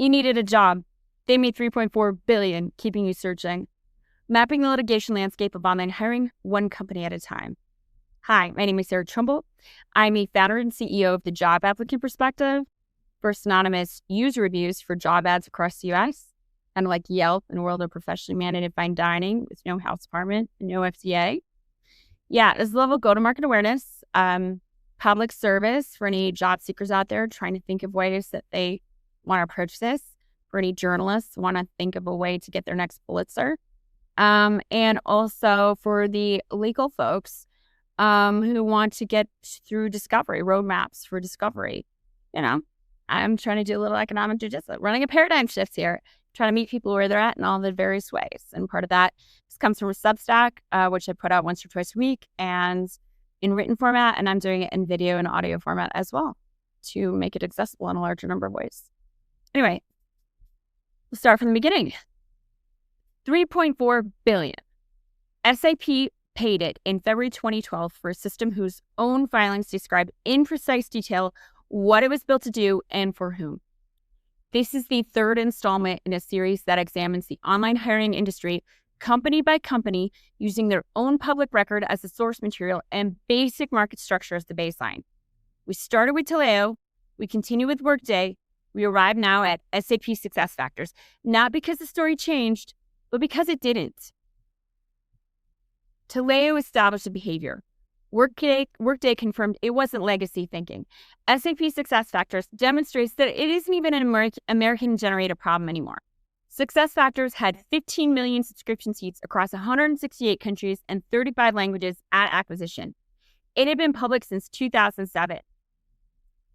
You needed a job. They made $3.4 billion, keeping you searching. Mapping the litigation landscape of online hiring, one company at a time. Hi, my name is Sarah Trumbull. I'm a founder and CEO of the Job Applicant Perspective, first anonymous user reviews for job ads across the U.S., kind of like Yelp in the world of professionally managed fine dining with no health department and no FDA. Yeah, this level go-to-market awareness, public service for any job seekers out there trying to think of ways that they want to approach this, for any journalists want to think of a way to get their next Pulitzer, and also for the legal folks who want to get through discovery, roadmaps for discovery. I'm trying to do a little economic jujitsu, running a paradigm shift here, trying to meet people where they're at in all the various ways. And part of that comes from a Substack, which I put out once or twice a week and in written format. And I'm doing it in video and audio format as well to make it accessible in a larger number of ways. Anyway, let's start from the beginning. $3.4 billion. SAP paid it in February 2012 for a system whose own filings describe in precise detail what it was built to do and for whom. This is the third installment in a series that examines the online hiring industry company by company using their own public record as the source material and basic market structure as the baseline. We started with Taleo, we continue with Workday, we arrive now at SAP SuccessFactors, not because the story changed, but because it didn't. Taleo established a behavior. Workday confirmed it wasn't legacy thinking. SAP SuccessFactors demonstrates that it isn't even an American-generated problem anymore. SuccessFactors had 15 million subscription seats across 168 countries and 35 languages at acquisition. It had been public since 2007.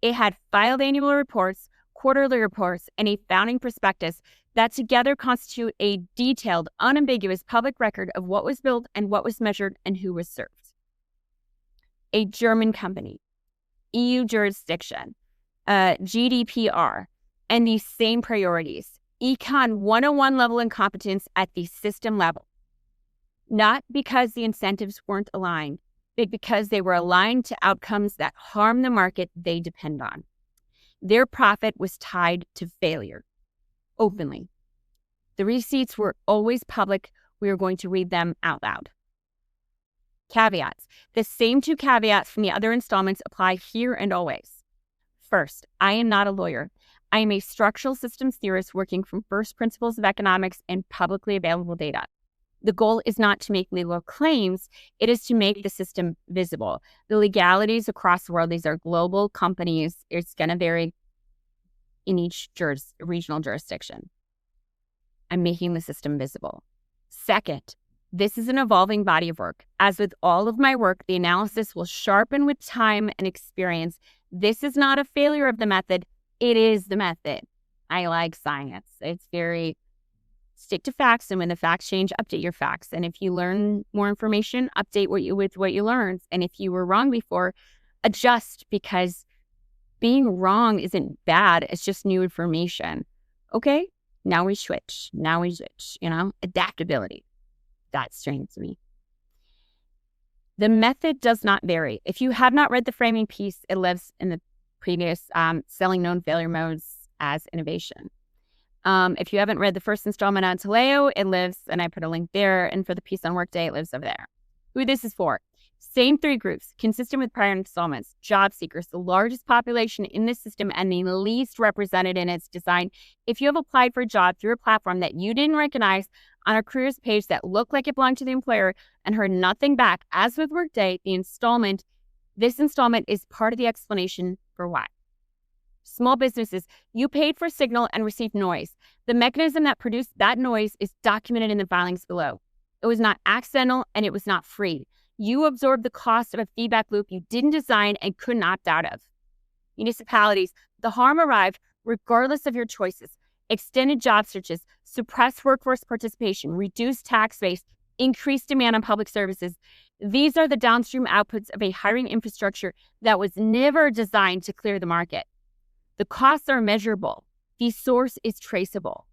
It had filed annual reports, quarterly reports, and a founding prospectus that together constitute a detailed, unambiguous public record of what was built and what was measured and who was served. A German company, EU jurisdiction, GDPR, and these same priorities. Econ 101 level incompetence at the system level. Not because the incentives weren't aligned, but because they were aligned to outcomes that harm the market they depend on. Their profit was tied to failure, openly. The receipts were always public. We were going to read them out loud. Caveats. The same two caveats from the other installments apply here and always. First, I am not a lawyer. I am a structural systems theorist working from first principles of economics and publicly available data. The goal is not to make legal claims, it is to make the system visible. The legalities across the world, these are global companies. It's going to vary in each regional jurisdiction. I'm making the system visible. Second, this is an evolving body of work. As with all of my work, the analysis will sharpen with time and experience. This is not a failure of the method. It is the method. I like science. It's very stick to facts, and when the facts change, update your facts. And if you learn more information, update with what you learned. And if you were wrong before, adjust, because being wrong isn't bad. It's just new information. Okay, now we switch. Adaptability. That's strange to me. The method does not vary. If you have not read the framing piece, it lives in the previous selling known failure modes as innovation. If you haven't read the first installment on Taleo, it lives, and I put a link there, and for the piece on Workday, it lives over there. Who this is for. Same three groups, consistent with prior installments. Job seekers, the largest population in this system and the least represented in its design. If you have applied for a job through a platform that you didn't recognize on a careers page that looked like it belonged to the employer and heard nothing back, as with Workday, this installment is part of the explanation for why. Small businesses, you paid for signal and received noise. The mechanism that produced that noise is documented in the filings below. It was not accidental and it was not free. You absorbed the cost of a feedback loop you didn't design and couldn't opt out of. Municipalities, the harm arrived regardless of your choices. Extended job searches, suppressed workforce participation, reduced tax base, increased demand on public services. These are the downstream outputs of a hiring infrastructure that was never designed to clear the market. The costs are measurable. The source is traceable.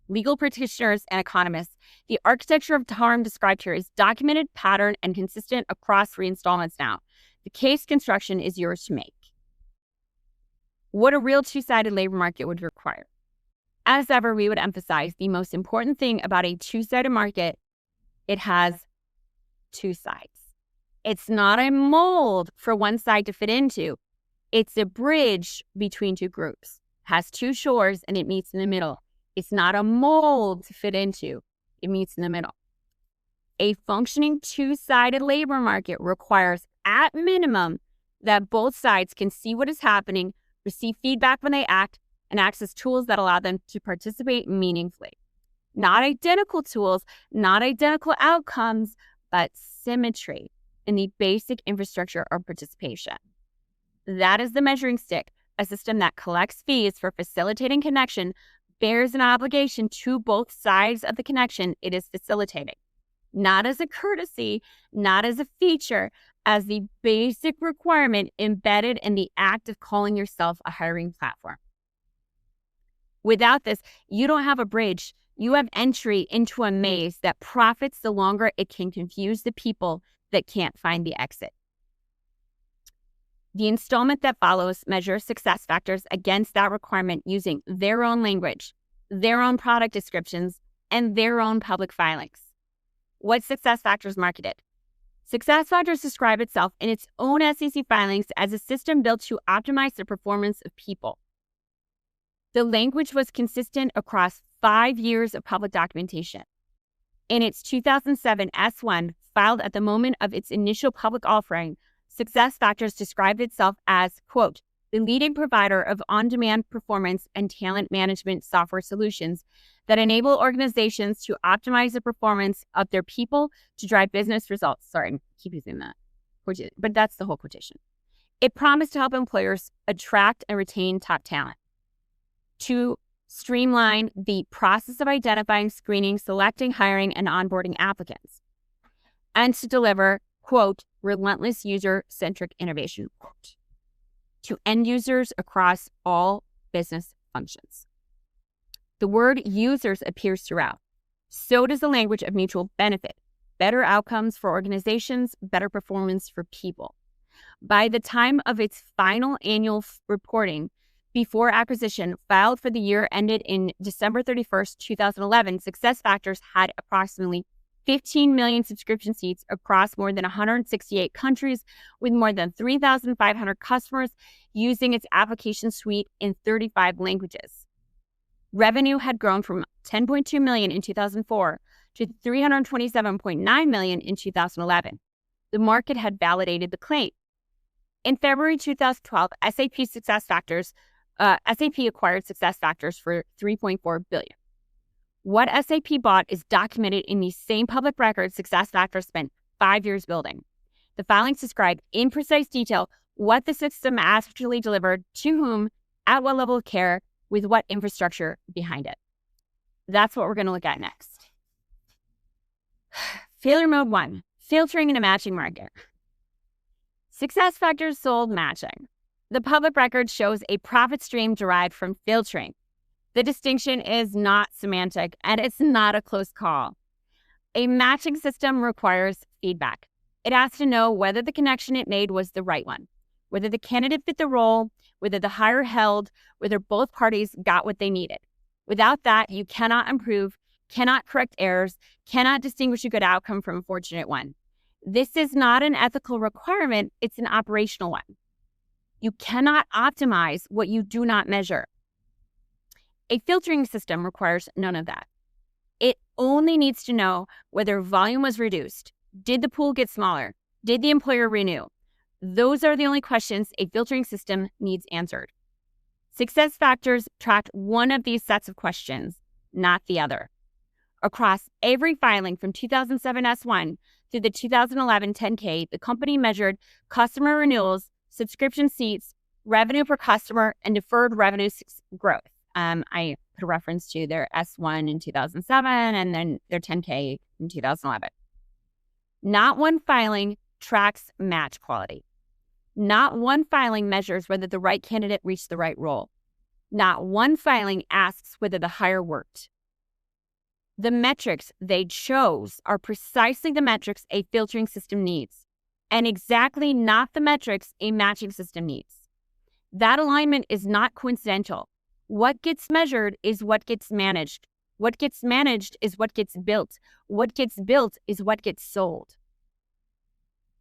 Legal practitioners and economists, the architecture of harm described here is documented, patterned, and consistent across three installments now. The case construction is yours to make. what a real two-sided labor market would require. As ever, we would emphasize the most important thing about a two-sided market: it has two sides. It's not a mold for one side to fit into. It's a bridge between two groups. It has two shores and it meets in the middle. It's not a mold to fit into. It meets in the middle. A functioning two-sided labor market requires, at minimum, that both sides can see what is happening, receive feedback when they act, and access tools that allow them to participate meaningfully. Not identical tools, not identical outcomes, but symmetry in the basic infrastructure of participation. That is the measuring stick. A system that collects fees for facilitating connection bears an obligation to both sides of the connection it is facilitating, not as a courtesy, not as a feature, as the basic requirement embedded in the act of calling yourself a hiring platform. Without this, you don't have a bridge. You have entry into a maze that profits the longer it can confuse the people that can't find the exit. The installment that follows measures success factors against that requirement using their own language, their own product descriptions, and their own public filings. What SuccessFactors marketed? SuccessFactors described itself in its own SEC filings as a system built to optimize the performance of people. The language was consistent across 5 years of public documentation. In its 2007 S1, filed at the moment of its initial public offering, SuccessFactors described itself as, quote, the leading provider of on-demand performance and talent management software solutions that enable organizations to optimize the performance of their people to drive business results. Sorry, I keep using that, but that's the whole quotation. It promised to help employers attract and retain top talent, to streamline the process of identifying, screening, selecting, hiring, and onboarding applicants, and to deliver, quote, relentless user-centric innovation, quote, to end users across all business functions. The word users appears throughout. So does the language of mutual benefit, better outcomes for organizations, better performance for people. By the time of its final annual reporting, before acquisition, filed for the year ended in December 31st, 2011, SuccessFactors had approximately 15 million subscription seats across more than 168 countries, with more than 3,500 customers using its application suite in 35 languages. Revenue had grown from $10.2 million in 2004 to $327.9 million in 2011. The market had validated the claim. In February 2012, SAP acquired SuccessFactors for $3.4 billion. What SAP bought is documented in the same public record SuccessFactors spent 5 years building. The filings describe in precise detail what the system actually delivered, to whom, at what level of care, with what infrastructure behind it. That's what we're going to look at next. Failure mode 1, filtering in a matching market. SuccessFactors sold matching. The public record shows a profit stream derived from filtering. The distinction is not semantic, and it's not a close call. A matching system requires feedback. It has to know whether the connection it made was the right one, whether the candidate fit the role, whether the hire held, whether both parties got what they needed. Without that, you cannot improve, cannot correct errors, cannot distinguish a good outcome from a fortunate one. This is not an ethical requirement, it's an operational one. You cannot optimize what you do not measure. A filtering system requires none of that. It only needs to know whether volume was reduced. Did the pool get smaller? Did the employer renew? Those are the only questions a filtering system needs answered. SuccessFactors tracked one of these sets of questions, not the other. Across every filing from 2007 S1 through the 2011 10K, the company measured customer renewals, subscription seats, revenue per customer, and deferred revenue growth. I put a reference to their S1 in 2007 and then their 10K in 2011. Not one filing tracks match quality. Not one filing measures whether the right candidate reached the right role. Not one filing asks whether the hire worked. The metrics they chose are precisely the metrics a filtering system needs, and exactly not the metrics a matching system needs. That alignment is not coincidental. What gets measured is what gets managed. What gets managed is what gets built. What gets built is what gets sold.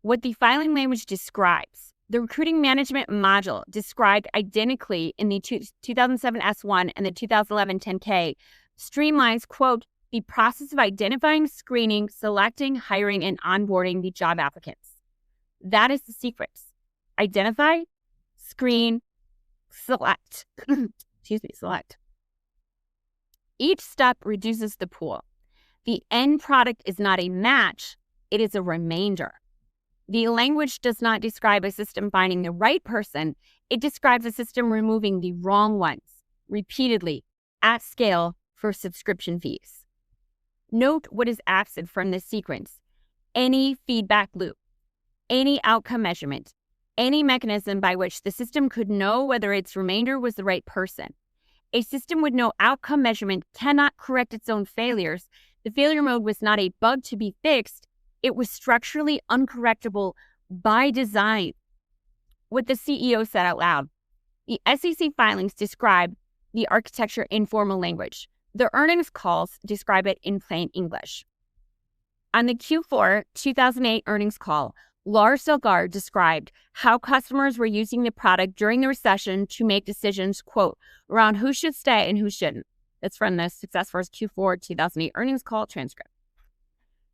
What the filing language describes, the recruiting management module described identically in the 2007 S1 and the 2011 10K streamlines, quote, the process of identifying, screening, selecting, hiring, and onboarding the job applicants. That is the sequence. Identify, screen, select. Select. Each step reduces the pool. The end product is not a match, it is a remainder. The language does not describe a system finding the right person, it describes a system removing the wrong ones, repeatedly, at scale, for subscription fees. Note what is absent from this sequence: any feedback loop, any outcome measurement, any mechanism by which the system could know whether its remainder was the right person. A system with no outcome measurement cannot correct its own failures. The failure mode was not a bug to be fixed. It was structurally uncorrectable by design. What the CEO said out loud. The SEC filings describe the architecture in formal language. The earnings calls describe it in plain English. On the Q4 2008 earnings call, Lars Dalgaard described how customers were using the product during the recession to make decisions, quote, around who should stay and who shouldn't. That's from the SuccessFactors Q4 2008 earnings call transcript.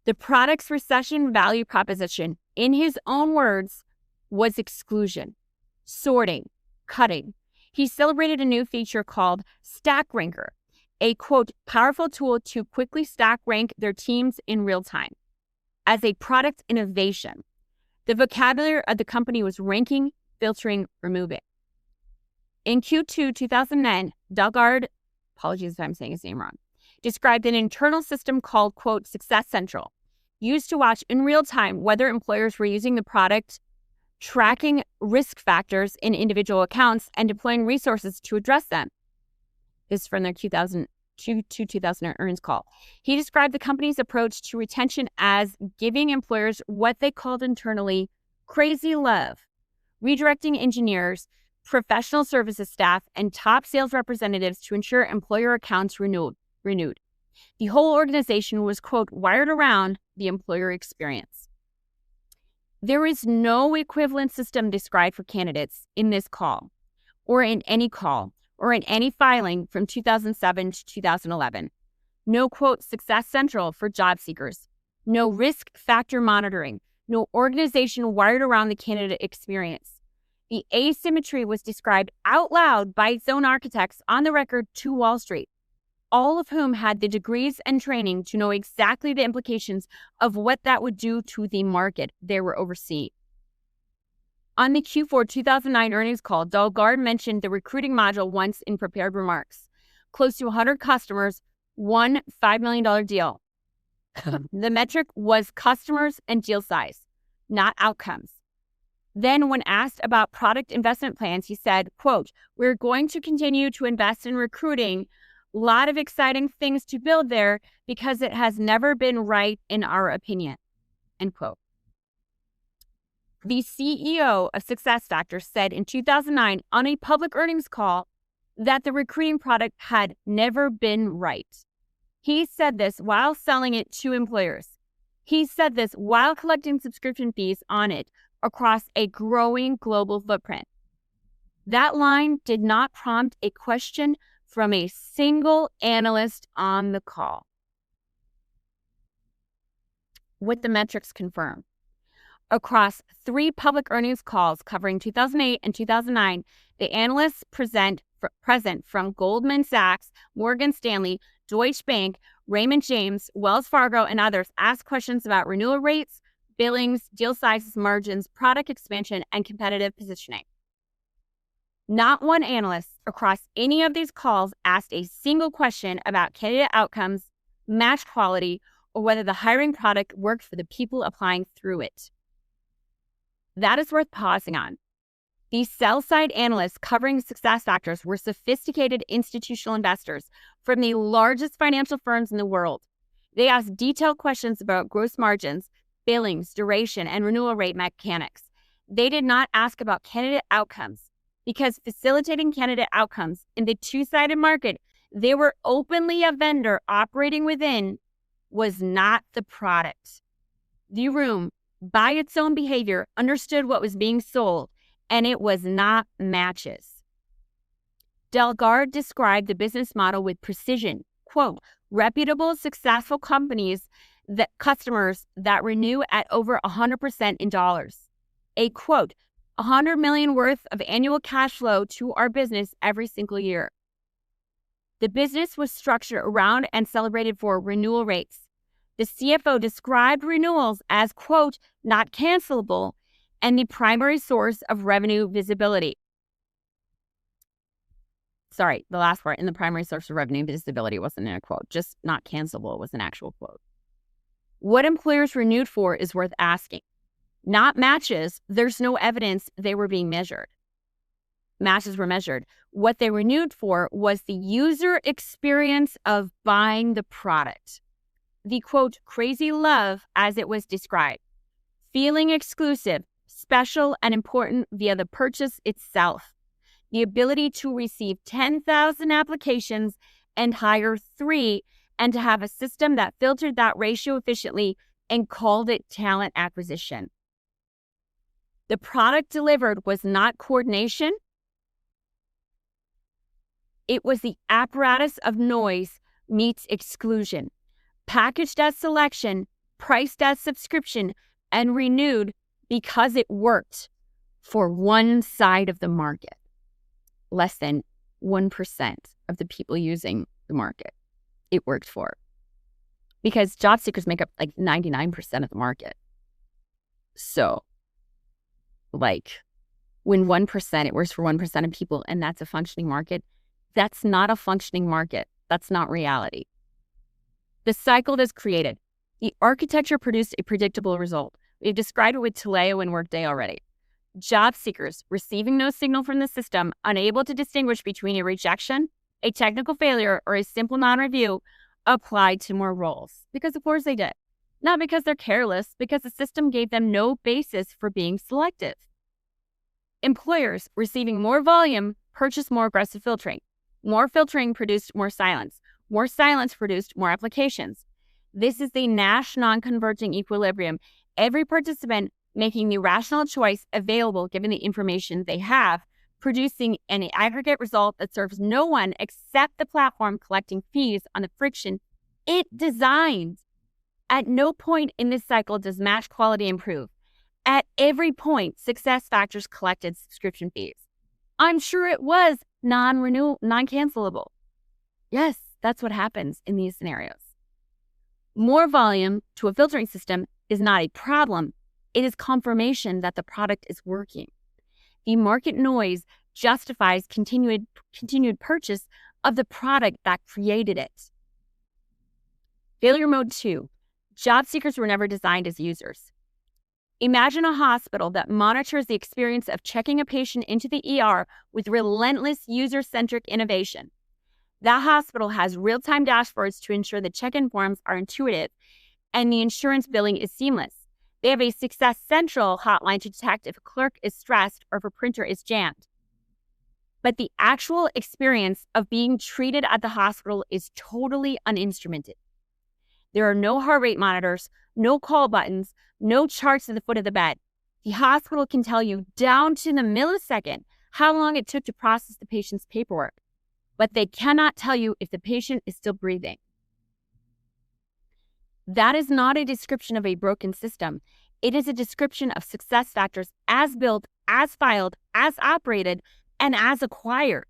The product's recession value proposition, in his own words, was exclusion, sorting, cutting. He celebrated a new feature called Stack Ranker, a, quote, powerful tool to quickly stack rank their teams in real time. As a product innovation, the vocabulary of the company was ranking, filtering, removing. In Q2 2009, Dalgaard, apologies if I'm saying his name wrong, described an internal system called, quote, Success Central, used to watch in real time whether employers were using the product, tracking risk factors in individual accounts, and deploying resources to address them. This is from their 2000 earnings call. He described the company's approach to retention as giving employers what they called internally crazy love, redirecting engineers, professional services staff, and top sales representatives to ensure employer accounts renewed. The whole organization was, quote, wired around the employer experience. There is no equivalent system described for candidates in this call, or in any call, or in any filing from 2007 to 2011. No, quote, Success Central for job seekers. No risk factor monitoring. No organization wired around the candidate experience. The asymmetry was described out loud by its own architects on the record to Wall Street, all of whom had the degrees and training to know exactly the implications of what that would do to the market they were overseeing. On the Q4 2009 earnings call, Dalgaard mentioned the recruiting module once in prepared remarks. Close to 100 customers, one $5 million deal. The metric was customers and deal size, not outcomes. Then when asked about product investment plans, he said, quote, we're going to continue to invest in recruiting. A lot of exciting things to build there because it has never been right in our opinion, end quote. The CEO of SuccessFactors said in 2009 on a public earnings call that the recruiting product had never been right. He said this while selling it to employers. He said this while collecting subscription fees on it across a growing global footprint. That line did not prompt a question from a single analyst on the call. What the metrics confirm. Across 3 public earnings calls covering 2008 and 2009, the analysts present from Goldman Sachs, Morgan Stanley, Deutsche Bank, Raymond James, Wells Fargo, and others asked questions about renewal rates, billings, deal sizes, margins, product expansion, and competitive positioning. Not one analyst across any of these calls asked a single question about candidate outcomes, match quality, or whether the hiring product worked for the people applying through it. That is worth pausing on. These sell-side analysts covering SuccessFactors were sophisticated institutional investors from the largest financial firms in the world. They asked detailed questions about gross margins, billings, duration, and renewal rate mechanics. They did not ask about candidate outcomes. Because facilitating candidate outcomes in the two-sided market they were openly a vendor operating within was not the product. The room, by its own behavior, understood what was being sold, and it was not matches. Delgard described the business model with precision. Quote, reputable, successful companies that customers that renew at over 100% in dollars. A quote, 100 million worth of annual cash flow to our business every single year. The business was structured around and celebrated for renewal rates. The CFO described renewals as, quote, not cancelable and the primary source of revenue visibility. Sorry, the last part, in the primary source of revenue visibility wasn't in a quote, just not cancelable was an actual quote. What employers renewed for is worth asking. Not matches, there's no evidence they were being measured. Matches were measured. What they renewed for was the user experience of buying the product. The, quote, crazy love as it was described. Feeling exclusive, special, and important via the purchase itself. The ability to receive 10,000 applications and hire 3, and to have a system that filtered that ratio efficiently and called it talent acquisition. The product delivered was not coordination. It was the apparatus of noise meets exclusion, packaged as selection, priced as subscription, and renewed because it worked for one side of the market. Less than 1% of the people using the market it worked for. Because job seekers make up like 99% of the market. So, like, when 1%, it works for 1% of people, and that's a functioning market, that's not a functioning market. That's not reality. The cycle is created. The architecture produced a predictable result. We've described it with Taleo and Workday already. Job seekers receiving no signal from the system, unable to distinguish between a rejection, a technical failure, or a simple non-review, applied to more roles. Because of course they did. Not because they're careless, because the system gave them no basis for being selective. Employers receiving more volume purchased more aggressive filtering. More filtering produced more silence. More silence produced more applications. This is the Nash non-converging equilibrium. Every participant making the rational choice available given the information they have, producing an aggregate result that serves no one except the platform collecting fees on the friction it designed. At no point in this cycle does match quality improve. At every point, SuccessFactors collected subscription fees. I'm sure it was non-renewal, non-cancelable. Yes, that's what happens in these scenarios. More volume to a filtering system is not a problem. It is confirmation that the product is working. The market noise justifies continued purchase of the product that created it. Failure mode 2. Job seekers were never designed as users. Imagine a hospital that monitors the experience of checking a patient into the ER with relentless user-centric innovation. That hospital has real-time dashboards to ensure the check-in forms are intuitive and the insurance billing is seamless. They have a Success Central hotline to detect if a clerk is stressed or if a printer is jammed. But the actual experience of being treated at the hospital is totally uninstrumented. There are no heart rate monitors, no call buttons, no charts at the foot of the bed. The hospital can tell you down to the millisecond how long it took to process the patient's paperwork, but they cannot tell you if the patient is still breathing. That is not a description of a broken system. It is a description of SuccessFactors as built, as filed, as operated, and as acquired.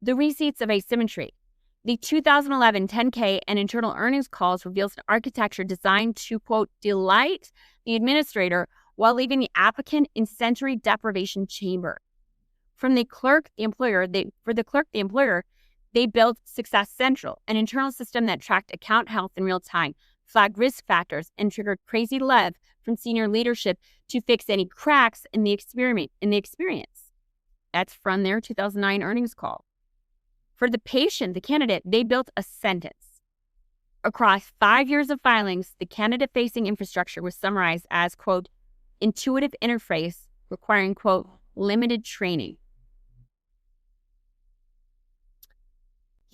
The receipts of asymmetry. The 2011 10K and internal earnings calls reveals an architecture designed to, quote, delight the administrator while leaving the applicant in sensory deprivation chamber. For the clerk, the employer, they built Success Central, an internal system that tracked account health in real time, flagged risk factors, and triggered crazy love from senior leadership to fix any cracks in the experience. That's from their 2009 earnings call. For the patient, the candidate, they built a sentence. Across 5 years of filings, the candidate-facing infrastructure was summarized as, quote, intuitive interface requiring, quote, limited training.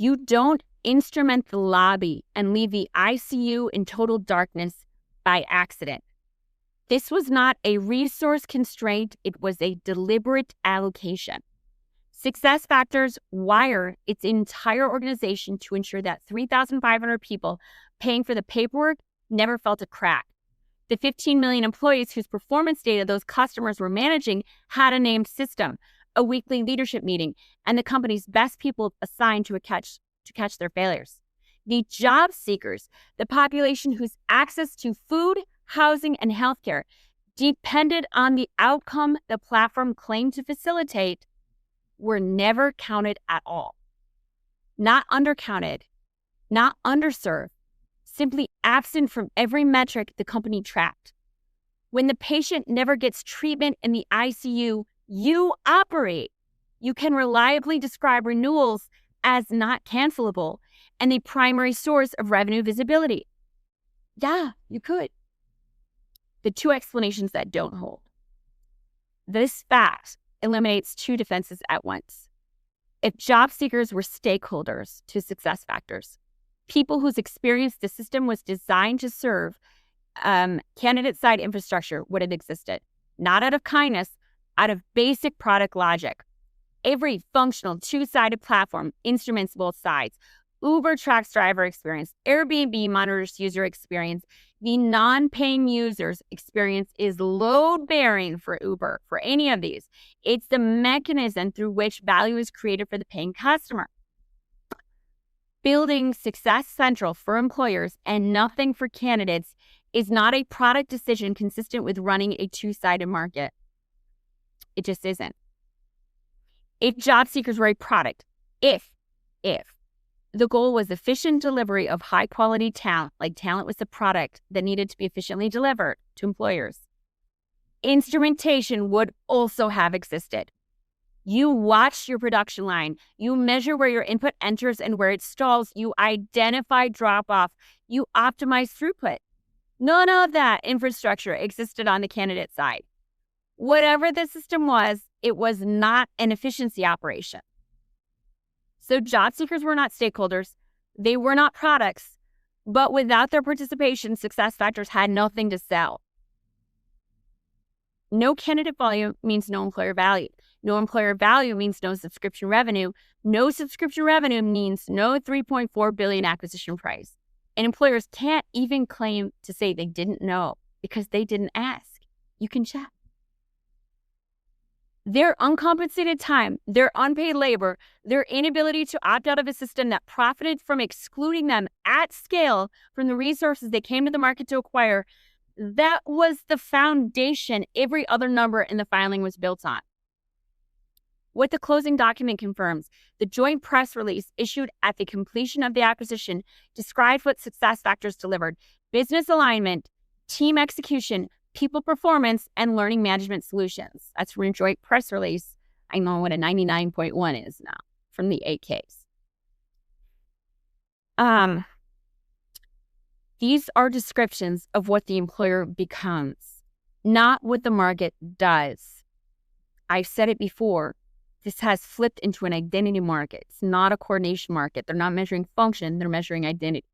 You don't instrument the lobby and leave the ICU in total darkness by accident. This was not a resource constraint, it was a deliberate allocation. SuccessFactors wired its entire organization to ensure that 3,500 people paying for the paperwork never felt a crack. The 15 million employees whose performance data those customers were managing had a named system, a weekly leadership meeting, and the company's best people assigned to catch their failures. The job seekers, the population whose access to food, housing, and healthcare depended on the outcome the platform claimed to facilitate, were never counted at all. Not undercounted, not underserved, simply absent from every metric the company tracked. When the patient never gets treatment in the ICU, you operate. You can reliably describe renewals as not cancelable and the primary source of revenue visibility. Yeah, you could. The two explanations that don't hold. This fact eliminates two defenses at once. If job seekers were stakeholders to SuccessFactors, people whose experience the system was designed to serve, candidate-side infrastructure would have existed. Not out of kindness, out of basic product logic. Every functional two-sided platform instruments both sides. Uber tracks driver experience. Airbnb monitors user experience. The non-paying user's experience is load-bearing for Uber, for any of these. It's the mechanism through which value is created for the paying customer. Building Success Central for employers and nothing for candidates is not a product decision consistent with running a two-sided market. It just isn't. If job seekers were a product, if the goal was efficient delivery of high-quality talent, like talent was the product that needed to be efficiently delivered to employers, instrumentation would also have existed. You watch your production line. You measure where your input enters and where it stalls. You identify drop-off. You optimize throughput. None of that infrastructure existed on the candidate side. Whatever the system was, it was not an efficiency operation. So job seekers were not stakeholders. They were not products. But without their participation, SuccessFactors had nothing to sell. No candidate volume means no employer value. No employer value means no subscription revenue. No subscription revenue means no $3.4 billion acquisition price. And employers can't even claim to say they didn't know because they didn't ask. You can check. Their uncompensated time, their unpaid labor, their inability to opt out of a system that profited from excluding them at scale from the resources they came to the market to acquire, that was the foundation every other number in the filing was built on. What the closing document confirms, the joint press release issued at the completion of the acquisition described what SuccessFactors delivered: business alignment, team execution, people performance, and learning management solutions. That's from a joint press release. I know what a 99.1 is now from the 8Ks. These are descriptions of what the employer becomes, not what the market does. I've said it before. This has flipped into an identity market. It's not a coordination market. They're not measuring function. They're measuring identity.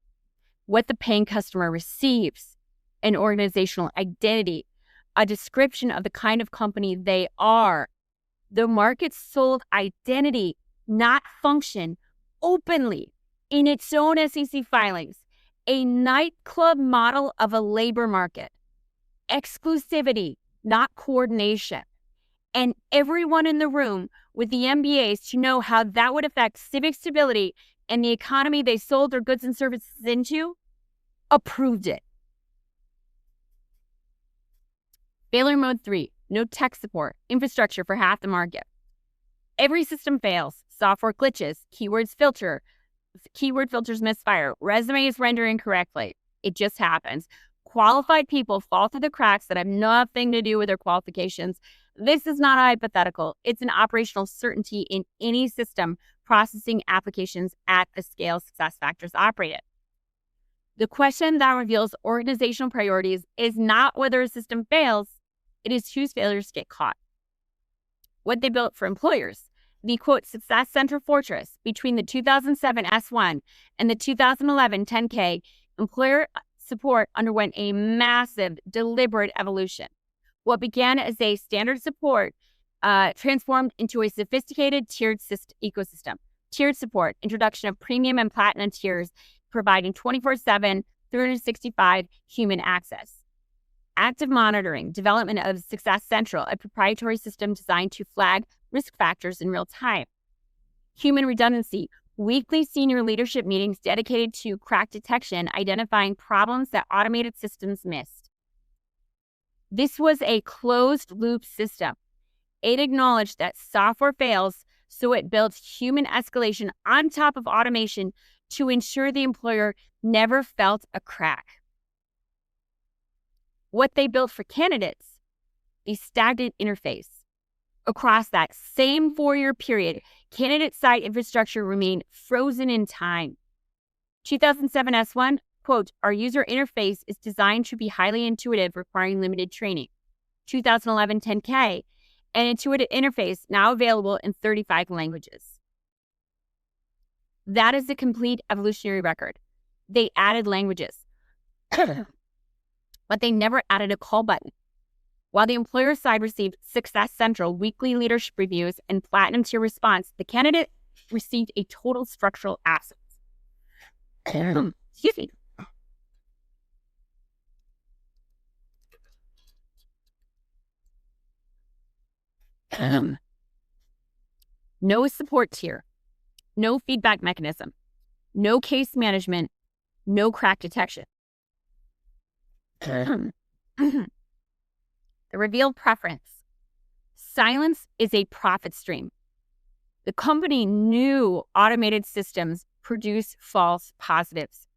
What the paying customer receives: an organizational identity, a description of the kind of company they are. The market sold identity, not function, openly in its own SEC filings. A nightclub model of a labor market. Exclusivity, not coordination. And everyone in the room with the MBAs to know how that would affect civic stability and the economy they sold their goods and services into approved it. Failure mode 3, no tech support, infrastructure for half the market. Every system fails, software glitches, keyword filters misfire, resumes render incorrectly. It just happens. Qualified people fall through the cracks that have nothing to do with their qualifications. This is not hypothetical. It's an operational certainty in any system processing applications at the scale SuccessFactors operate at. The question that reveals organizational priorities is not whether a system fails, it is whose failures get caught. What they built for employers, the quote Success Central Fortress between the 2007 S1 and the 2011 10K, employer support underwent a massive, deliberate evolution. What began as a standard support transformed into a sophisticated tiered ecosystem. Tiered support, introduction of premium and platinum tiers, providing 24/7, 365 human access. Active monitoring, development of Success Central, a proprietary system designed to flag risk factors in real time. Human redundancy, weekly senior leadership meetings dedicated to crack detection, identifying problems that automated systems missed. This was a closed-loop system. It acknowledged that software fails, so it built human escalation on top of automation to ensure the employer never felt a crack. What they built for candidates, the stagnant interface. Across that same 4-year period, candidate side infrastructure remained frozen in time. 2007 S1, quote, our user interface is designed to be highly intuitive, requiring limited training. 2011 10K, an intuitive interface now available in 35 languages. That is a complete evolutionary record. They added languages, but they never added a call button. While the employer side received Success Central, weekly leadership reviews, and platinum tier response, the candidate received a total structural absence. Excuse me. No support tier, no feedback mechanism, no case management, no crack detection. The revealed preference. Silence is a profit stream. The company knew automated systems produce false positives.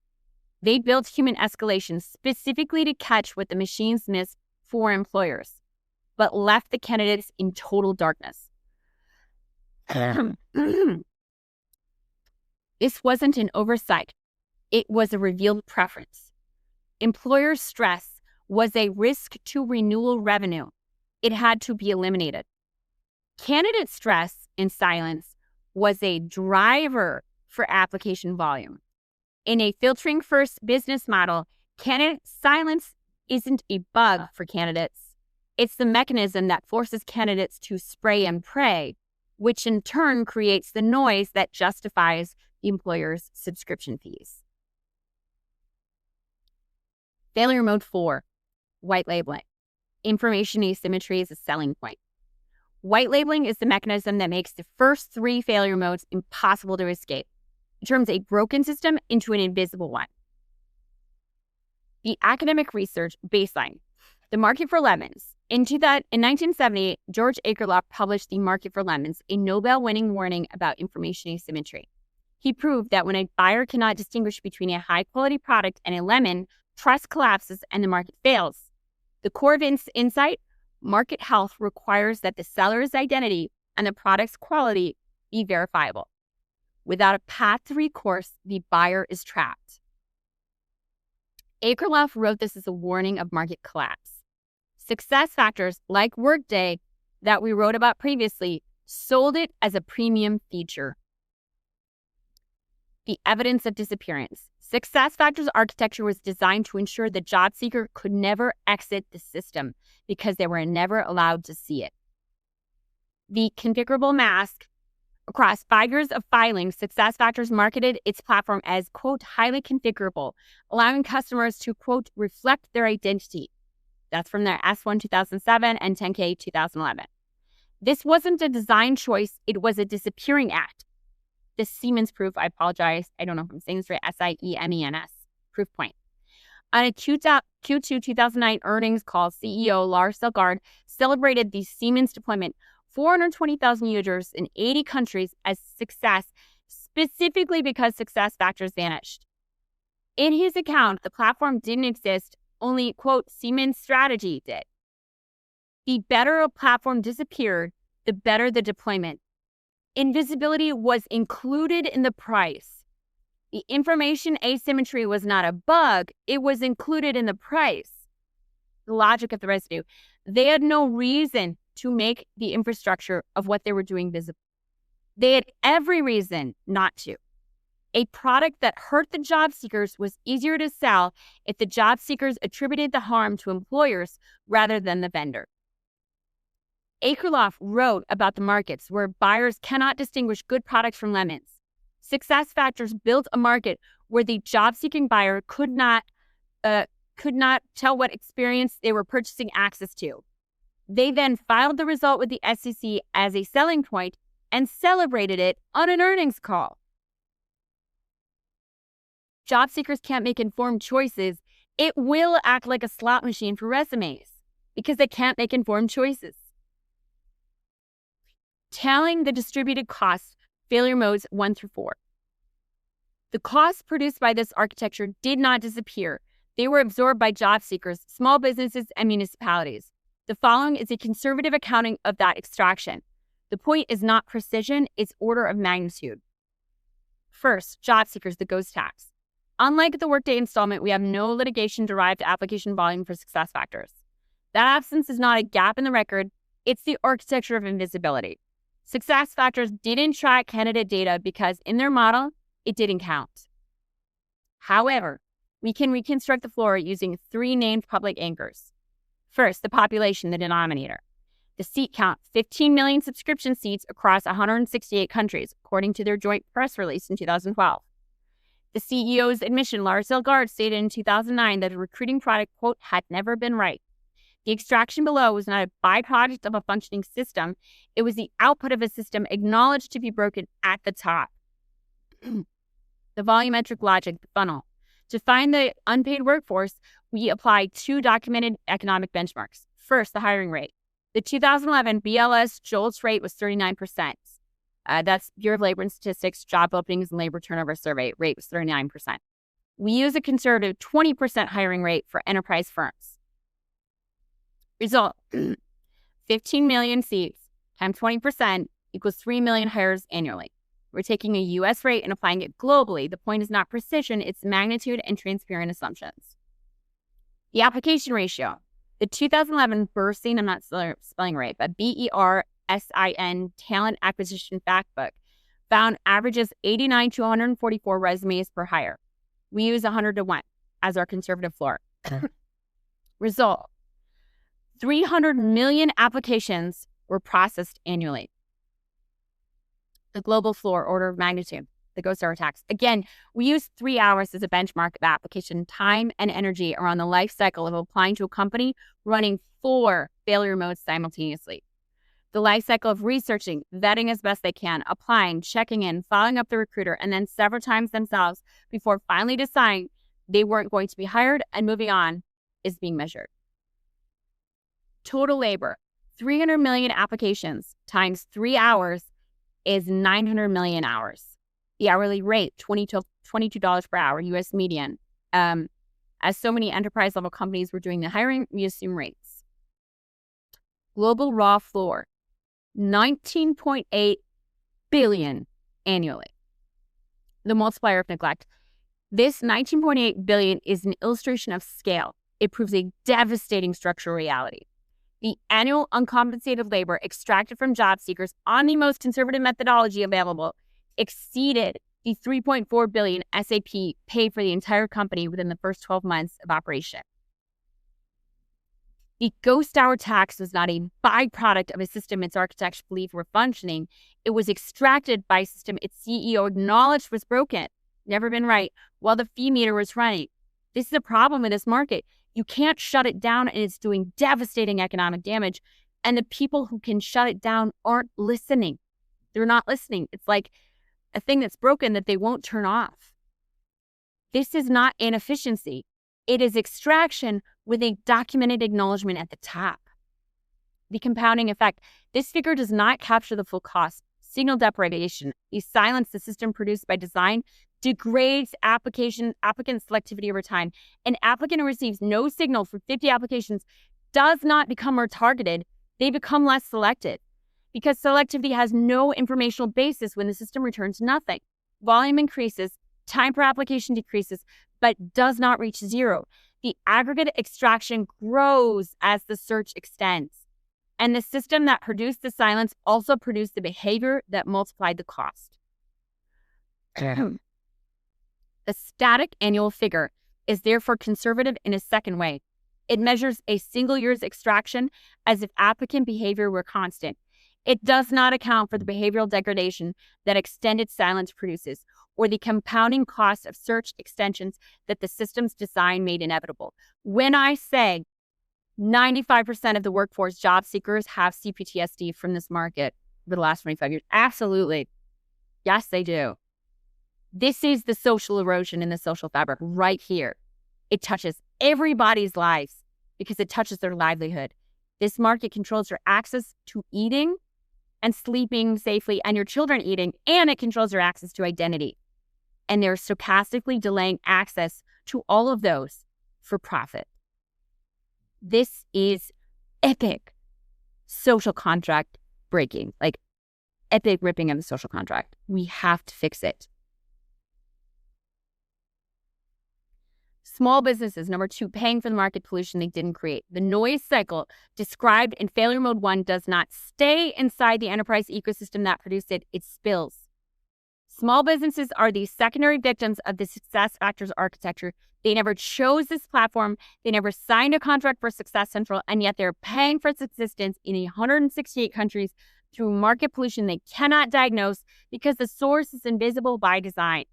They built human escalation specifically to catch what the machines missed for employers, but left the candidates in total darkness. This wasn't an oversight. It was a revealed preference. Employer stress was a risk to renewal revenue. It had to be eliminated. Candidate stress in silence was a driver for application volume. In a filtering first business model, candidate silence isn't a bug for candidates. It's the mechanism that forces candidates to spray and pray, which in turn creates the noise that justifies the employer's subscription fees. Failure mode 4, white labeling. Information asymmetry is a selling point. White labeling is the mechanism that makes the first 3 failure modes impossible to escape. It turns a broken system into an invisible one. The academic research baseline. The market for lemons. In 1970, George Akerlof published The Market for Lemons, a Nobel-winning warning about information asymmetry. He proved that when a buyer cannot distinguish between a high-quality product and a lemon, trust collapses and the market fails. The core of insight, market health, requires that the seller's identity and the product's quality be verifiable. Without a path to recourse, the buyer is trapped. Akerlof wrote this as a warning of market collapse. SuccessFactors, like Workday, that we wrote about previously, sold it as a premium feature. The evidence of disappearance. SuccessFactors architecture was designed to ensure the job seeker could never exit the system because they were never allowed to see it. The configurable mask. Across 5 years of filings, SuccessFactors marketed its platform as, quote, highly configurable, allowing customers to, quote, reflect their identity. That's from their S1 2007 and 10K 2011. This wasn't a design choice. It was a disappearing act. The Siemens proof, I apologize, I don't know if I'm saying this right, SIEMENS, proof point. On a Q2 2009 earnings call, CEO Lars Selgaard celebrated the Siemens deployment, 420,000 users in 80 countries, as success, specifically because SuccessFactors vanished. In his account, the platform didn't exist, only, quote, Siemens strategy did. The better a platform disappeared, the better the deployment. Invisibility was included in the price. The information asymmetry was not a bug, it was included in the price. The logic of the residue. They had no reason to make the infrastructure of what they were doing visible. They had every reason not to. A product that hurt the job seekers was easier to sell if the job seekers attributed the harm to employers rather than the vendor. Akerlof wrote about the markets where buyers cannot distinguish good products from lemons. SuccessFactors built a market where the job-seeking buyer could not tell what experience they were purchasing access to. They then filed the result with the SEC as a selling point and celebrated it on an earnings call. Job seekers can't make informed choices. It will act like a slot machine for resumes because they can't make informed choices. Telling the distributed costs, failure modes 1 through 4. The costs produced by this architecture did not disappear. They were absorbed by job seekers, small businesses, and municipalities. The following is a conservative accounting of that extraction. The point is not precision, it's order of magnitude. First, job seekers, the ghost tax. Unlike the Workday installment, we have no litigation-derived application volume for SuccessFactors. That absence is not a gap in the record, it's the architecture of invisibility. SuccessFactors didn't track candidate data because in their model, it didn't count. However, we can reconstruct the floor using 3 named public anchors. First, the population, the denominator. The seat count, 15 million subscription seats across 168 countries, according to their joint press release in 2012. The CEO's admission, Lars Elgaard, stated in 2009 that the recruiting product, quote, had never been right. The extraction below was not a byproduct of a functioning system. It was the output of a system acknowledged to be broken at the top. The volumetric logic, the funnel. To find the unpaid workforce, we apply 2 documented economic benchmarks. First, the hiring rate. The 2011 BLS JOLTS rate was 39%. That's Bureau of Labor and Statistics Job Openings and Labor Turnover Survey rate was 39%. We use a conservative 20% hiring rate for enterprise firms. Result, 15 million seats times 20% equals 3 million hires annually. We're taking a U.S. rate and applying it globally. The point is not precision, it's magnitude and transparent assumptions. The application ratio. The 2011 Bersin, I'm not spelling right, but BERSIN Talent Acquisition Factbook found averages 89 to 144 resumes per hire. We use 100 to 1 as our conservative floor. Result, 300 million applications were processed annually. The global floor, order of magnitude, the ghost hour tax. Again, we use 3 hours as a benchmark of application time and energy around the life cycle of applying to a company running 4 failure modes simultaneously. The life cycle of researching, vetting as best they can, applying, checking in, following up the recruiter, and then several times themselves before finally deciding they weren't going to be hired and moving on is being measured. Total labor, 300 million applications times 3 hours is 900 million hours. The hourly rate, $22 per hour, U.S. median. As so many enterprise-level companies were doing the hiring, we assume rates. Global raw floor, 19.8 billion annually. The multiplier of neglect. This 19.8 billion is an illustration of scale. It proves a devastating structural reality. The annual uncompensated labor extracted from job seekers on the most conservative methodology available exceeded the 3.4 billion SAP paid for the entire company within the first 12 months of operation. The ghost hour tax was not a byproduct of a system its architects believed were functioning. It was extracted by a system its CEO acknowledged was broken, never been right, while the fee meter was running. This is a problem in this market. You can't shut it down, and it's doing devastating economic damage. And the people who can shut it down aren't listening. They're not listening. It's like a thing that's broken that they won't turn off. This is not inefficiency. It is extraction with a documented acknowledgement at the top. The compounding effect. This figure does not capture the full cost. Signal deprivation, the silence the system produced by design, degrades applicant selectivity over time. An applicant who receives no signal for 50 applications does not become more targeted. They become less selected because selectivity has no informational basis when the system returns nothing. Volume increases, time per application decreases, but does not reach 0. The aggregate extraction grows as the search extends. And the system that produced the silence also produced the behavior that multiplied the cost. The static annual figure is therefore conservative in a second way. It measures a single year's extraction as if applicant behavior were constant. It does not account for the behavioral degradation that extended silence produces, or the compounding cost of search extensions that the system's design made inevitable. When I say 95% of the workforce job seekers have CPTSD from this market over the last 25 years, absolutely. Yes, they do. This is the social erosion in the social fabric right here. It touches everybody's lives because it touches their livelihood. This market controls your access to eating and sleeping safely and your children eating, and it controls your access to identity. And they're stochastically delaying access to all of those for profit. This is epic social contract breaking, like epic ripping of the social contract. We have to fix it. Small businesses, number 2, paying for the market pollution they didn't create. The noise cycle described in failure mode 1 does not stay inside the enterprise ecosystem that produced it, it spills. Small businesses are the secondary victims of the SuccessFactors architecture. They never chose this platform, they never signed a contract for Success Central, and yet they're paying for its existence in 168 countries through market pollution they cannot diagnose because the source is invisible by design.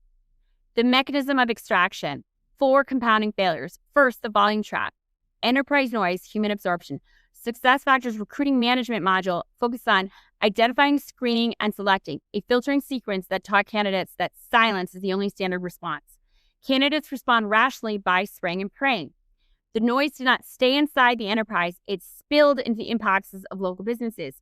The mechanism of extraction. 4 compounding failures. First, the volume trap. Enterprise noise, human absorption. SuccessFactors recruiting management module focused on identifying, screening, and selecting a filtering sequence that taught candidates that silence is the only standard response. Candidates respond rationally by spraying and praying. The noise did not stay inside the enterprise. It spilled into the inboxes of local businesses.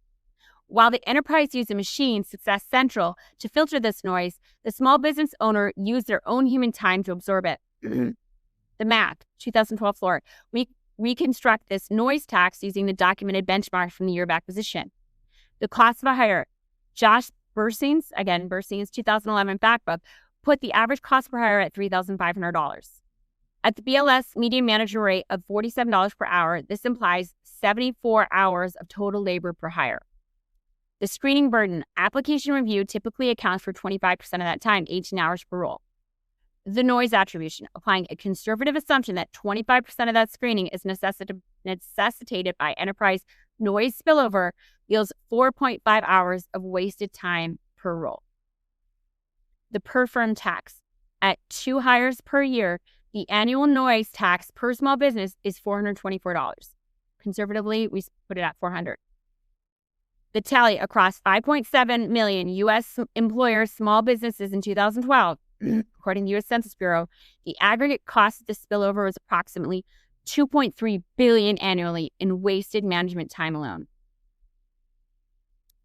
While the enterprise used a machine, Success Central, to filter this noise, the small business owner used their own human time to absorb it. The math, 2012 floor. We reconstruct this noise tax using the documented benchmark from the year of acquisition. The cost of a hire. Josh Bursing's 2011 fact book, put the average cost per hire at $3,500. At the BLS median manager rate of $47 per hour, this implies 74 hours of total labor per hire. The screening burden. Application review typically accounts for 25% of that time, 18 hours per role. The noise attribution, applying a conservative assumption that 25% of that screening is necessitated by enterprise noise spillover, yields 4.5 hours of wasted time per role. The per firm tax. At 2 hires per year, the annual noise tax per small business is $424. Conservatively, we put it at $400. The tally across 5.7 million U.S. employers, small businesses in 2012, according to the U.S. Census Bureau, the aggregate cost of the spillover was approximately $2.3 billion annually in wasted management time alone.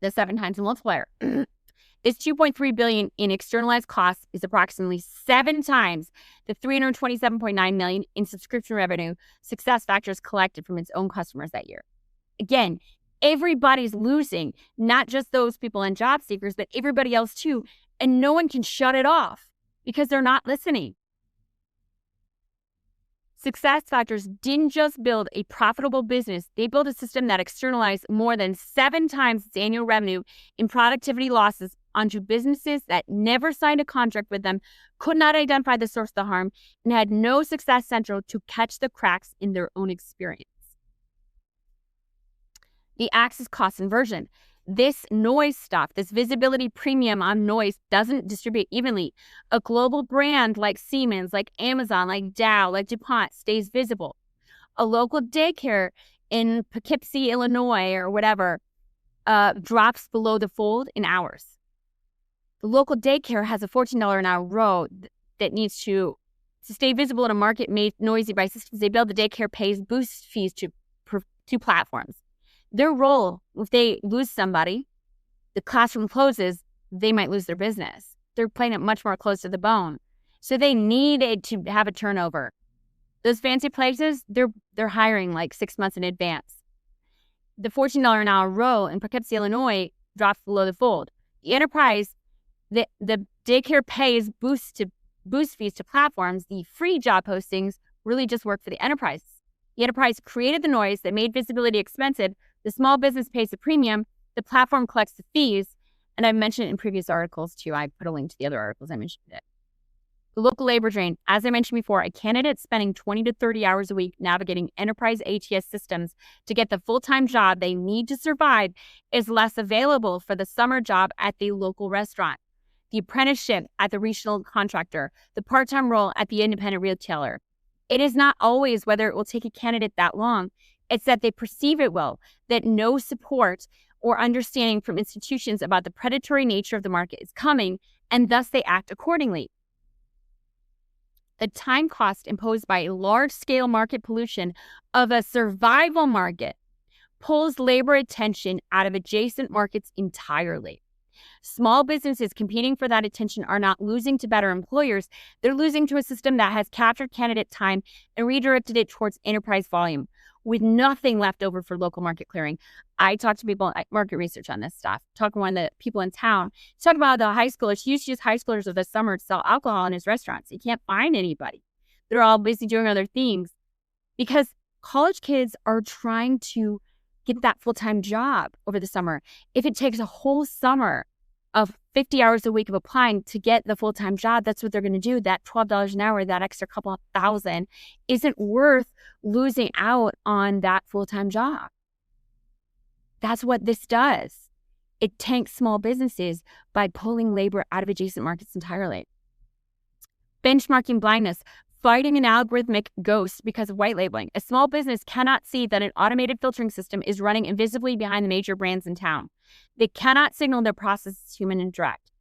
The 7 times the multiplier. This $2.3 billion in externalized costs is approximately 7 times the $327.9 million in subscription revenue SuccessFactors collected from its own customers that year. Again, everybody's losing, not just those people and job seekers, but everybody else too, and no one can shut it off because they're not listening. SuccessFactors didn't just build a profitable business. They built a system that externalized more than 7 times its annual revenue in productivity losses onto businesses that never signed a contract with them, could not identify the source of the harm, and had no Success Central to catch the cracks in their own experience. The axis cost inversion. This noise stuff, this visibility premium on noise doesn't distribute evenly. A global brand like Siemens, like Amazon, like Dow, like DuPont stays visible. A local daycare in Poughkeepsie, Illinois or whatever drops below the fold in hours. The local daycare has a $14 an hour row that needs to stay visible in a market made noisy by systems they build. The daycare pays boost fees to platforms. Their role, if they lose somebody, the classroom closes, they might lose their business. They're playing it much more close to the bone. So they needed to have a turnover. Those fancy places, they're hiring like 6 months in advance. The $14 an hour row in Poughkeepsie, Illinois drops below the fold. The enterprise, the daycare pays boost fees to platforms. The free job postings really just work for the enterprise. The enterprise created the noise that made visibility expensive The small business pays the premium, the platform collects the fees, and I've mentioned it in previous articles too. I put a link to the other articles I mentioned today. The local labor drain, as I mentioned before, a candidate spending 20 to 30 hours a week navigating enterprise ATS systems to get the full-time job they need to survive is less available for the summer job at the local restaurant, the apprenticeship at the regional contractor, the part-time role at the independent retailer. It is not always whether it will take a candidate that long. It's that they perceive it will, that no support or understanding from institutions about the predatory nature of the market is coming, and thus they act accordingly. The time cost imposed by a large-scale market pollution of a survival market pulls labor attention out of adjacent markets entirely. Small businesses competing for that attention are not losing to better employers. They're losing to a system that has captured candidate time and redirected it towards enterprise volume, with nothing left over for local market clearing. I talk to people at market research on this stuff, talking to one of the people in town, talk about the high schoolers. He used to use high schoolers of the summer to sell alcohol in his restaurants. He can't find anybody. They're all busy doing other things because college kids are trying to get that full-time job over the summer. If it takes a whole summer of 50 hours a week of applying to get the full-time job, that's what they're going to do. That $12 an hour, that extra couple of thousand isn't worth losing out on that full-time job. That's what this does. It tanks small businesses by pulling labor out of adjacent markets entirely. Benchmarking blindness, fighting an algorithmic ghost because of white labeling. A small business cannot see that an automated filtering system is running invisibly behind the major brands in town. They cannot signal their process is human and direct.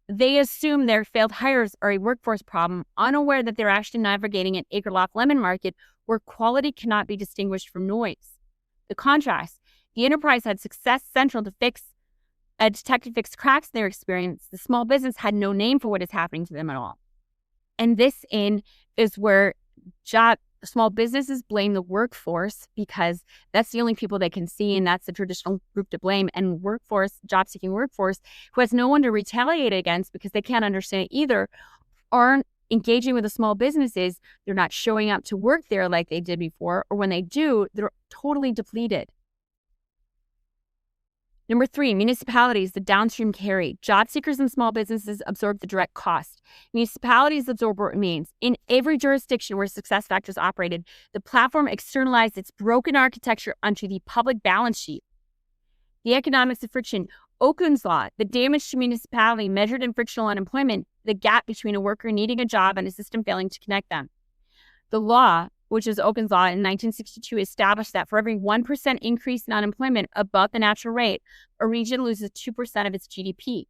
They assume their failed hires are a workforce problem, unaware that they're actually navigating an acre-loft lemon market where quality cannot be distinguished from noise. The contrast, the enterprise had Success Central to detect and fix cracks in their experience. The small business had no name for what is happening to them at all. And this is where small businesses blame the workforce because that's the only people they can see, and that's the traditional group to blame. And job-seeking workforce, who has no one to retaliate against because they can't understand it either, aren't engaging with the small businesses. They're not showing up to work there like they did before, or when they do, they're totally depleted. Number 3, municipalities, the downstream carry. Job seekers and small businesses absorb the direct cost. Municipalities absorb what remains. In every jurisdiction where SuccessFactors operated, the platform externalized its broken architecture onto the public balance sheet. The economics of friction. Okun's law, the damage to municipality measured in frictional unemployment, the gap between a worker needing a job and a system failing to connect them. The law, which is Okun's law in 1962, established that for every 1% increase in unemployment above the natural rate, a region loses 2% of its GDP.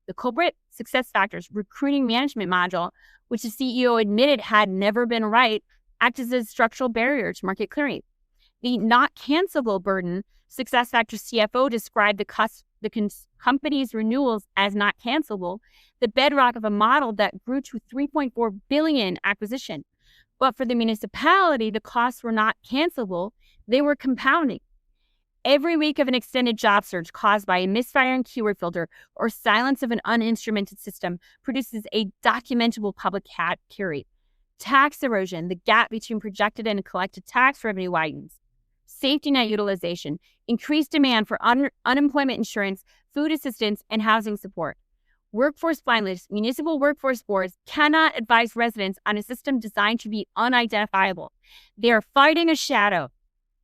The culprit, SuccessFactors recruiting management module, which the CEO admitted had never been right, acts as a structural barrier to market clearing. The not cancelable burden, SuccessFactors CFO described the company's renewals as not cancelable, the bedrock of a model that grew to $3.4 billion acquisition. But for the municipality, the costs were not cancelable, they were compounding. Every week of an extended job search caused by a misfiring keyword filter or silence of an uninstrumented system produces a documentable public carry. Tax erosion, the gap between projected and collected tax revenue widens. Safety net utilization, increased demand for unemployment insurance, food assistance, and housing support. Workforce blindness, municipal workforce boards cannot advise residents on a system designed to be unidentifiable. They are fighting a shadow.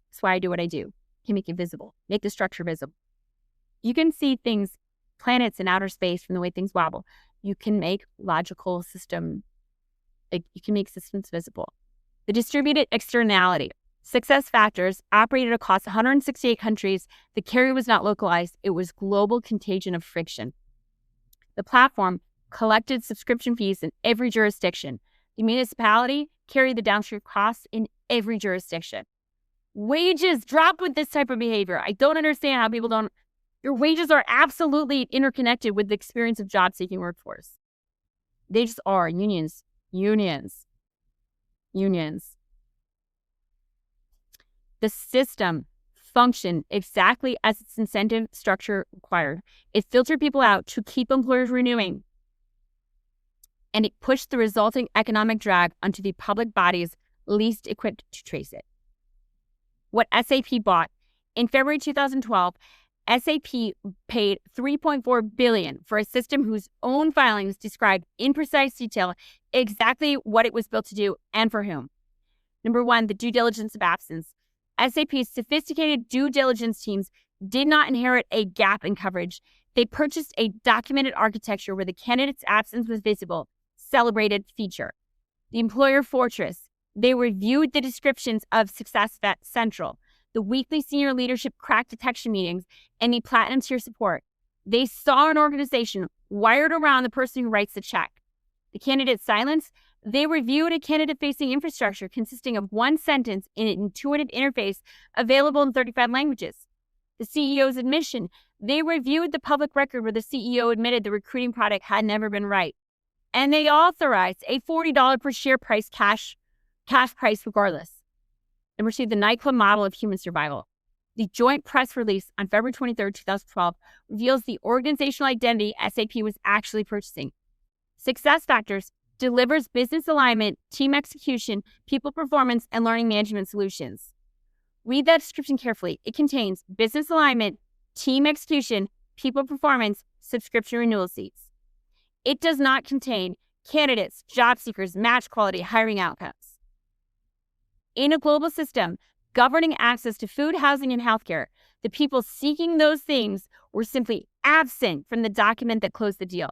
That's why I do what I do. Can make it visible, make the structure visible. You can see things, planets in outer space from the way things wobble. You can make logical system, you can make systems visible. The distributed externality. SuccessFactors operated across 168 countries. The carry was not localized. It was global contagion of friction. The platform collected subscription fees in every jurisdiction. The municipality carried the downstream costs in every jurisdiction. Wages drop with this type of behavior. I don't understand how people don't. Your wages are absolutely interconnected with the experience of job-seeking workforce. They just are. Unions. The system functioned exactly as its incentive structure required. It filtered people out to keep employers renewing, and it pushed the resulting economic drag onto the public bodies least equipped to trace it. What SAP bought In February 2012, SAP paid $3.4 billion for a system whose own filings described in precise detail exactly what it was built to do and for whom. Number one, the due diligence of absence. SAP's sophisticated due diligence teams did not inherit a gap in coverage. They purchased a documented architecture where the candidate's absence was visible, celebrated feature. The employer fortress. They reviewed the descriptions of Success Central, the weekly senior leadership crack detection meetings, and the platinum tier support. They saw an organization wired around the person who writes the check. The candidate's silence. They reviewed a candidate-facing infrastructure consisting of one sentence in an intuitive interface available in 35 languages. The CEO's admission. They reviewed the public record where the CEO admitted the recruiting product had never been right. And they authorized a $40 per share price cash price regardless. Number two, the nightclub model of human survival. The joint press release on February 23, 2012 reveals the organizational identity SAP was actually purchasing. SuccessFactors delivers business alignment, team execution, people performance, and learning management solutions. Read that description carefully. It contains business alignment, team execution, people performance, subscription renewal seats. It does not contain candidates, job seekers, match quality, hiring outcomes. In a global system governing access to food, housing, and healthcare, the people seeking those things were simply absent from the document that closed the deal.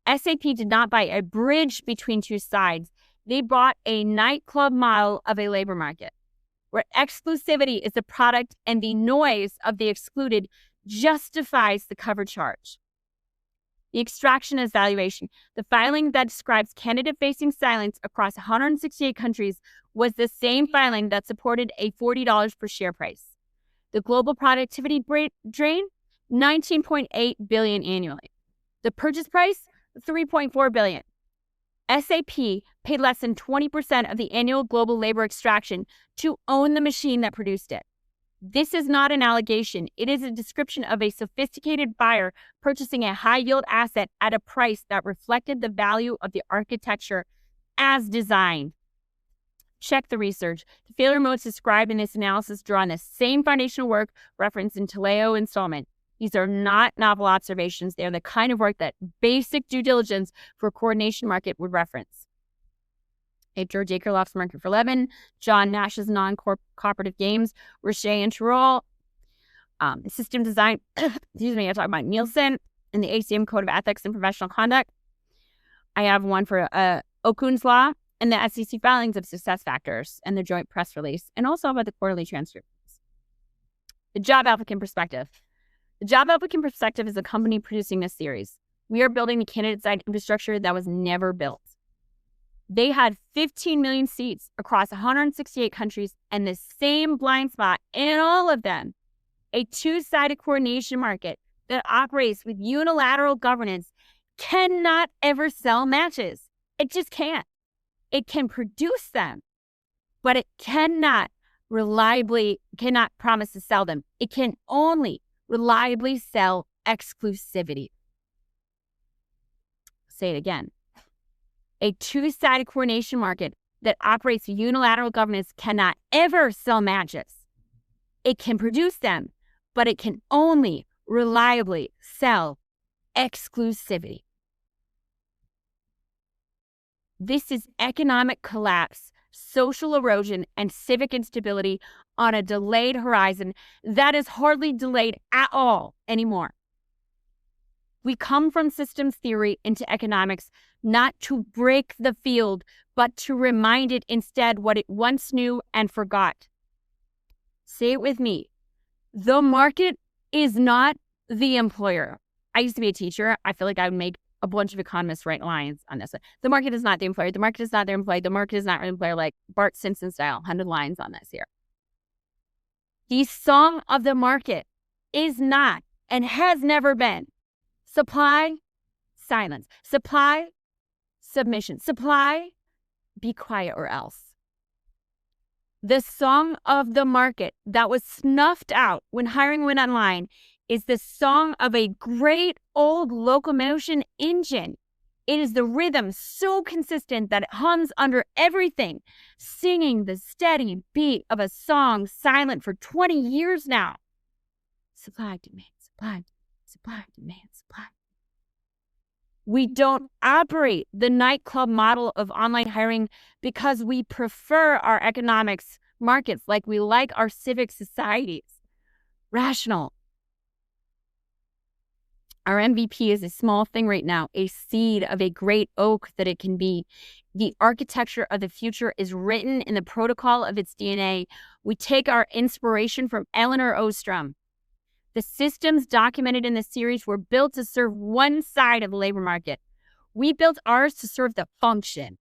SAP did not buy a bridge between two sides. They bought a nightclub model of a labor market, where exclusivity is the product and the noise of the excluded justifies the cover charge. The extraction as valuation. The filing that describes candidate-facing silence across 168 countries was the same filing that supported a $40 per share price. The global productivity drain, $19.8 billion annually. The purchase price, $3.4 billion. SAP paid less than 20% of the annual global labor extraction to own the machine that produced it. This is not an allegation. It is a description of a sophisticated buyer purchasing a high-yield asset at a price that reflected the value of the architecture as designed. Check the research. The failure modes described in this analysis draw on the same foundational work referenced in Taleo installment. These are not novel observations. They are the kind of work that basic due diligence for a coordination market would reference. George Akerloff's Market for Lebanon, John Nash's Non-Cooperative Games, Richer and Tirol, System Design, excuse me, I talk about Nielsen and the ACM Code of Ethics and Professional Conduct. I have one for Okun's Law and the SEC filings of SuccessFactors and the joint press release, and also about the quarterly transcripts. The job applicant perspective. The job applicant perspective is a company producing this series. We are building the candidate-side infrastructure that was never built. They had 15 million seats across 168 countries and the same blind spot in all of them. A two-sided coordination market that operates with unilateral governance cannot ever sell matches. It just can't. It can produce them, but it cannot promise to sell them. It can only reliably sell exclusivity. Say it again. A two-sided coordination market that operates with unilateral governance cannot ever sell matches. It can produce them, but it can only reliably sell exclusivity. This is economic collapse, social erosion, and civic instability on a delayed horizon that is hardly delayed at all anymore. We come from systems theory into economics not to break the field, but to remind it instead what it once knew and forgot. Say it with me. The market is not the employer. I used to be a teacher. I feel like I would make a bunch of economists write lines on this. The market is not the employer. The market is not their employee. The market is not the employer, like Bart Simpson style, 100 lines on this here. The song of the market is not and has never been supply, silence. Supply, submission. Supply, be quiet or else. The song of the market that was snuffed out when hiring went online is the song of a great old locomotion engine. It is the rhythm so consistent that it hums under everything, singing the steady beat of a song silent for 20 years now. supply, demand, supply, supply, demand, supply. We don't operate the nightclub model of online hiring because we prefer our economics markets, like we like our civic societies. Rational. Our MVP is a small thing right now, a seed of a great oak that it can be. The architecture of the future is written in the protocol of its DNA. We take our inspiration from Elinor Ostrom. The systems documented in the series were built to serve one side of the labor market. We built ours to serve the function.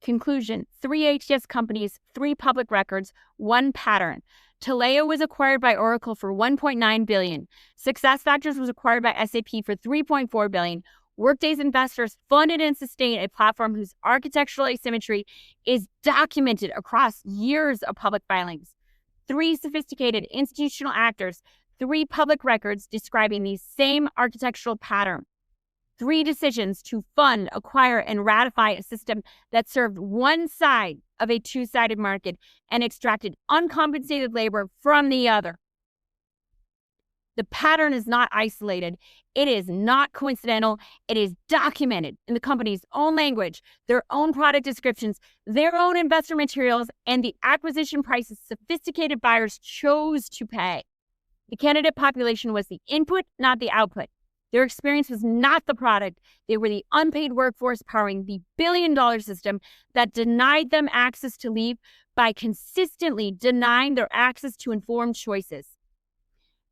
Conclusion: 3 ATS companies, 3 public records, 1 pattern. Taleo was acquired by Oracle for $1.9 billion. SuccessFactors was acquired by SAP for $3.4 billion. Workday's investors funded and sustained a platform whose architectural asymmetry is documented across years of public filings. 3 sophisticated institutional actors, 3 public records describing the same architectural pattern. 3 decisions to fund, acquire, and ratify a system that served one side of a two-sided market and extracted uncompensated labor from the other. The pattern is not isolated. It is not coincidental. It is documented in the company's own language, their own product descriptions, their own investor materials, and the acquisition prices sophisticated buyers chose to pay. The candidate population was the input, not the output. Their experience was not the product. They were the unpaid workforce powering the billion-dollar system that denied them access to leave by consistently denying their access to informed choices.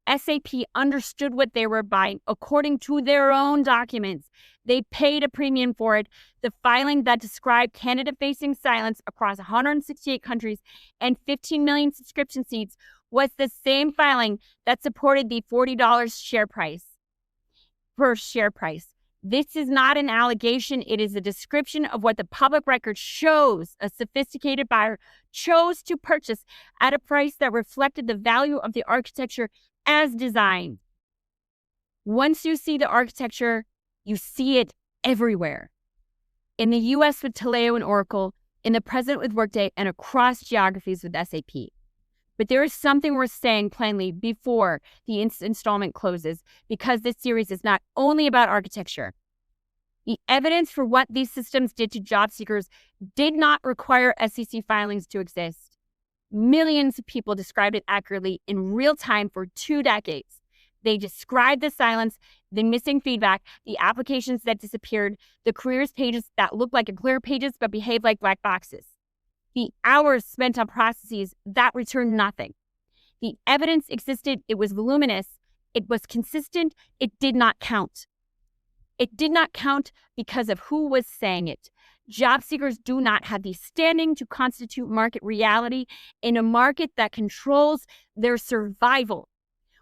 SAP understood what they were buying according to their own documents. They paid a premium for it. The filing that described candidate-facing silence across 168 countries and 15 million subscription seats was the same filing that supported the $40 share price. Per share price. This is not an allegation. It is a description of what the public record shows a sophisticated buyer chose to purchase at a price that reflected the value of the architecture as designed. Once you see the architecture, you see it everywhere. In the US with Taleo and Oracle, in the present with Workday, and across geographies with SAP. But there is something worth saying plainly before the installment closes, because this series is not only about architecture. The evidence for what these systems did to job seekers did not require SEC filings to exist. Millions of people described it accurately in real time for 2 decades. They described the silence, the missing feedback, the applications that disappeared, the careers pages that looked like clear pages but behaved like black boxes. The hours spent on processes that returned nothing. The evidence existed. It was voluminous. It was consistent. It did not count. It did not count because of who was saying it. Job seekers do not have the standing to constitute market reality in a market that controls their survival,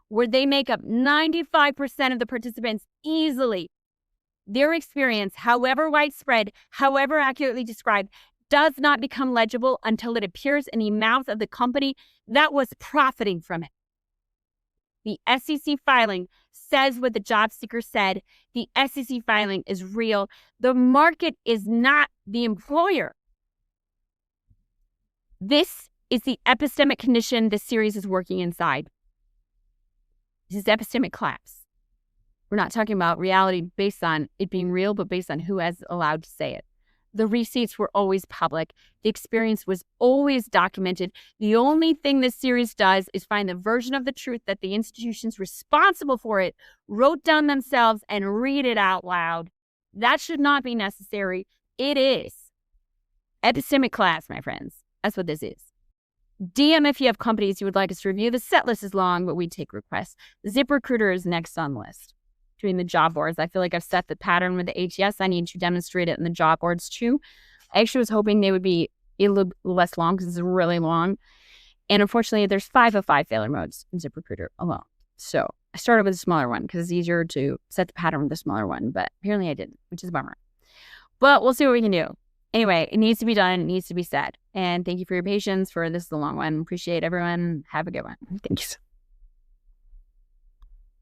where they make up 95% of the participants easily. Their experience, however widespread, however accurately described, does not become legible until it appears in the mouth of the company that was profiting from it. The SEC filing says what the job seeker said. The SEC filing is real. The market is not the employer. This is the epistemic condition this series is working inside. This is epistemic collapse. We're not talking about reality based on it being real, but based on who has allowed to say it. The receipts were always public. The experience was always documented. The only thing this series does is find the version of the truth that the institutions responsible for it wrote down themselves and read it out loud. That should not be necessary. It is. Epistemic collapse, my friends. That's what this is. DM if you have companies you would like us to review. The set list is long, but we take requests. ZipRecruiter is next on the list. Doing the job boards. I feel like I've set the pattern with the ATS. I need to demonstrate it in the job boards too. I actually was hoping they would be a little less long because it's really long. And unfortunately, there's 5 of 5 failure modes in ZipRecruiter alone. So I started with a smaller one because it's easier to set the pattern with the smaller one. But apparently I didn't, which is a bummer. But we'll see what we can do. Anyway, it needs to be done. It needs to be said. And thank you for your patience for this is a long one. Appreciate everyone. Have a good one. Thanks.